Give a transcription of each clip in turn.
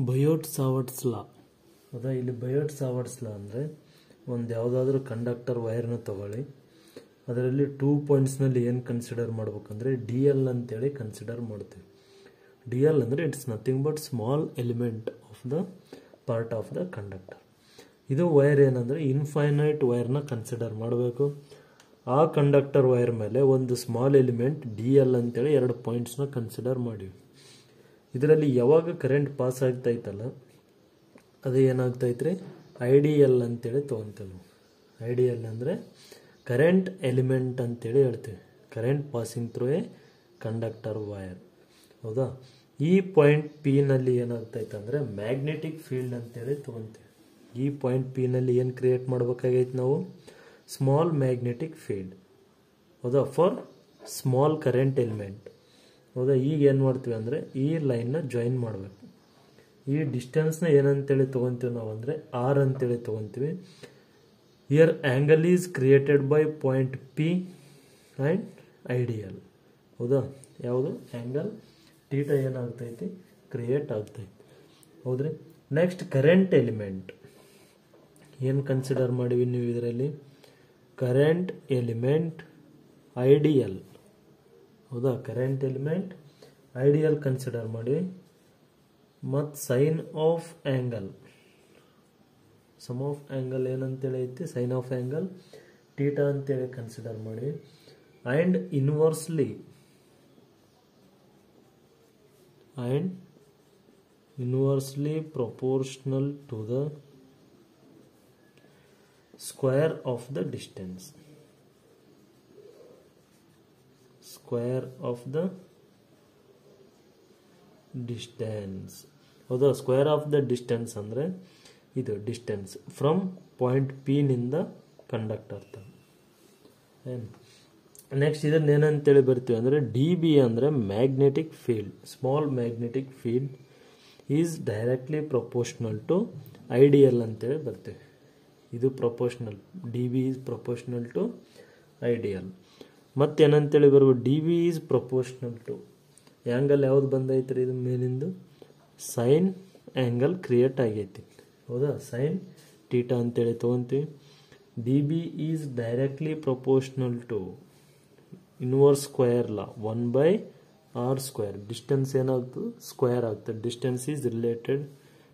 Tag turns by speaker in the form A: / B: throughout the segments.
A: ಬಯೋಟ್ ಸಾವರ್ಟ್ಸ್ ಲಾ. ಹೌದಾ, ಇಲ್ಲಿ ಬಯೋಟ್ ಸಾವರ್ಟ್ಸ್ ಲಾ ಅಂದರೆ ಒಂದು ಯಾವುದಾದ್ರೂ ಕಂಡಕ್ಟರ್ ವೈರ್ನ ತಗೊಳ್ಳಿ, ಅದರಲ್ಲಿ 2 ಪಾಯಿಂಟ್ಸ್ನಲ್ಲಿ ಏನು ಕನ್ಸಿಡರ್ ಮಾಡ್ಬೇಕಂದ್ರೆ ಡಿ ಎಲ್ ಅಂತೇಳಿ ಕನ್ಸಿಡರ್ ಮಾಡ್ತೀವಿ. ಡಿ ಎಲ್ ಅಂದರೆ it's nothing but small element of the part of the conductor. ಇದು ವೈರ್ ಏನಂದರೆ ಇನ್ಫೈನೈಟ್ ವೈರ್ನ ಕನ್ಸಿಡರ್ ಮಾಡಬೇಕು. ಆ ಕಂಡಕ್ಟರ್ ವೈರ್ ಮೇಲೆ ಒಂದು ಸ್ಮಾಲ್ ಎಲಿಮೆಂಟ್ ಡಿ ಎಲ್ ಅಂತೇಳಿ 2 ಪಾಯಿಂಟ್ಸ್ನ ಕನ್ಸಿಡರ್ ಮಾಡಿವಿ. ಇದರಲ್ಲಿ ಯಾವಾಗ ಕರೆಂಟ್ ಪಾಸ್ ಆಗ್ತಾಯಿತ್ತಲ್ಲ ಅದು ಏನಾಗ್ತೈತ್ರಿ, ಐ ಡಿ ಎಲ್ ಅಂತೇಳಿ ತೊಗೊತೀವಿ ನಾವು. ಐ ಡಿ ಎಲ್ ಅಂದರೆ ಕರೆಂಟ್ ಎಲಿಮೆಂಟ್ ಅಂತೇಳಿ ಹೇಳ್ತೀವಿ, current passing through A conductor wire. ಹೌದಾ, ಈ ಪಾಯಿಂಟ್ ಪಿ ನಲ್ಲಿ ಏನಾಗ್ತೈತೆ ಅಂದರೆ ಮ್ಯಾಗ್ನೆಟಿಕ್ ಫೀಲ್ಡ್ ಅಂತೇಳಿ ತೊಗೊತೀವಿ. ಈ ಪಾಯಿಂಟ್ ಪಿ ನಲ್ಲಿ ಏನು ಕ್ರಿಯೇಟ್ ಮಾಡ್ಬೇಕಾಗೈತೆ ನಾವು, ಸ್ಮಾಲ್ ಮ್ಯಾಗ್ನೆಟಿಕ್ ಫೀಲ್ಡ್. ಹೌದಾ, ಫಾರ್ ಸ್ಮಾಲ್ ಕರೆಂಟ್ ಎಲಿಮೆಂಟ್. ಹೌದಾ, ಈಗ ಏನು ಮಾಡ್ತೀವಿ ಅಂದರೆ ಈ ಲೈನ್ನ ಜಾಯಿನ್ ಮಾಡಬೇಕು. ಈ ಡಿಸ್ಟೆನ್ಸ್ನ ಏನಂತೇಳಿ ತೊಗೊತೀವಿ ನಾವು ಅಂದರೆ ಆರ್ ಅಂತೇಳಿ ತೊಗೊತೀವಿ. Here angle is created by point P and I dl. ಹೌದಾ, ಯಾವುದು ಆ್ಯಂಗಲ್ ಥೀಟಾ ಏನಾಗ್ತೈತಿ, ಕ್ರಿಯೇಟ್ ಆಗ್ತೈತಿ. ಹೌದ್ರಿ. ನೆಕ್ಸ್ಟ್ ಕರೆಂಟ್ ಎಲಿಮೆಂಟ್ ಏನು ಕನ್ಸಿಡರ್ ಮಾಡಿವಿ ನೀವು ಇದರಲ್ಲಿ, ಕರೆಂಟ್ ಎಲಿಮೆಂಟ್ ಐಡಿಯಲ್. ಹೌದಾ, ಕರೆಂಟ್ ಎಲಿಮೆಂಟ್ ಐಡಿಯಲ್ ಕನ್ಸಿಡರ್ ಮಾಡಿ. ಮತ್ತು sine of angle, sum of angle ಏನಂತೇಳಿ ಐತಿ, ಸೈನ್ ಆಫ್ ಆ್ಯಂಗಲ್ ಥೀಟಾ ಅಂತೇಳಿ ಕನ್ಸಿಡರ್ ಮಾಡಿ. And inversely proportional to the square of the distance. Square of the distance. ಹೌದಾ, square of the distance ಅಂದರೆ ಇದು distance from point P ನಿಂದ conductor ತನಕ. Next ಇದನ್ನ ಏನಂತೇಳಿ ಬರ್ತೀವಿ ಅಂದರೆ ಡಿ ಬಿ ಅಂದರೆ magnetic field. Small magnetic field is directly proportional to I dl ಅಂತೇಳಿ ಬರ್ತೀವಿ. ಇದು proportional, D B is proportional to I dl. ಮತ್ತೇನಂತೇಳಿ ಬರ್ಬೋದು, D B is proportional to angle ಯಾವ್ದು ಬಂದೈತ್ರಿ, ಇದು ಮೇಲಿಂದು ಸೈನ್ ಆ್ಯಂಗಲ್ ಕ್ರಿಯೇಟ್ ಆಗೈತಿ. ಹೌದಾ, ಸೈನ್ ಥೀಟಾ ಅಂತೇಳಿ ತೊಗೊತೀವಿ. D B is directly proportional to inverse square law 1/r square. Distance ಏನಾಗ್ತದೆ, ಸ್ಕ್ವೇರ್ ಆಗ್ತದೆ. Distance is related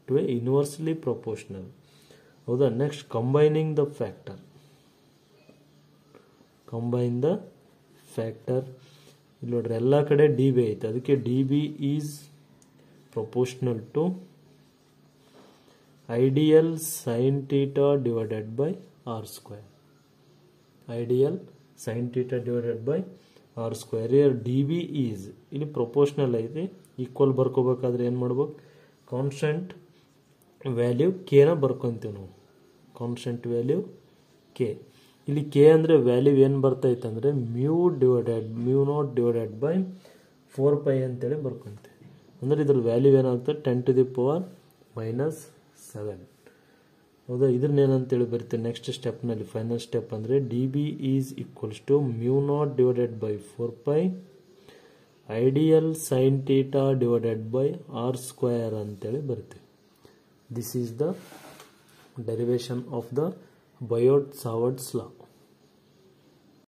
A: to a inversely proportional. ಹೌದಾ, next combining the factor. Combine the factor. ಇಲ್ಲಿ ನೋಡ್ರಿ ಎಲ್ಲ ಕಡೆ ಡಿ ಬಿ ಐತೆ, ಅದಕ್ಕೆ D B is proportional to I dl sine theta divided by R square. I dl sine theta divided by R square. Here D B is ಇಲ್ಲಿ proportional ಐತಿ, equal ಬರ್ಕೋಬೇಕಾದ್ರೆ ಏನು ಮಾಡ್ಬೇಕು, ಕಾನ್ಸ್ಟೆಂಟ್ ವ್ಯಾಲ್ಯೂ ಕೆನ ಬರ್ಕೊತೀವಿ ನಾವು. Constant value K. ಇಲ್ಲಿ K ಅಂದರೆ value ಏನು ಬರ್ತೈತೆ ಅಂದರೆ ಮ್ಯೂ ನಾಟ್ ಡಿವೈಡೆಡ್ ಬೈ 4π ಅಂತೇಳಿ ಬರ್ಕೊತೀವಿ. ಅಂದರೆ ಇದ್ರ ವ್ಯಾಲ್ಯೂ ಏನಾಗ್ತದೆ 10⁻⁻⁷. ಹೌದಾ, ಇದ್ರನ್ನ ಏನಂತೇಳಿ ಬರ್ತೀವಿ ನೆಕ್ಸ್ಟ್ ಸ್ಟೆಪ್ನಲ್ಲಿ. ಫೈನಲ್ ಸ್ಟೆಪ್ ಅಂದರೆ D B is equals to mu naught divided by 4π I dl sine theta divided by R square ಅಂತೇಳಿ ಬರ್ತೀವಿ. This is the derivation of the Biot-Savart's law.